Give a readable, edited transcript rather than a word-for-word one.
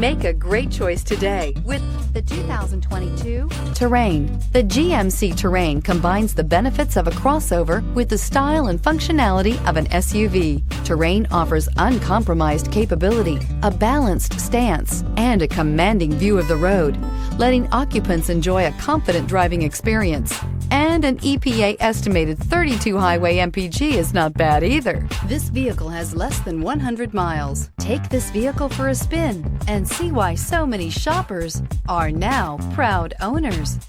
Make a great choice today with the 2022 Terrain. The GMC Terrain combines the benefits of a crossover with the style and functionality of an SUV. Terrain offers uncompromised capability, a balanced stance, and a commanding view of the road, letting occupants enjoy a confident driving experience. And an EPA estimated 32 highway MPG is not bad either. This vehicle has less than 100 miles. Take this vehicle for a spin and see why so many shoppers are now proud owners.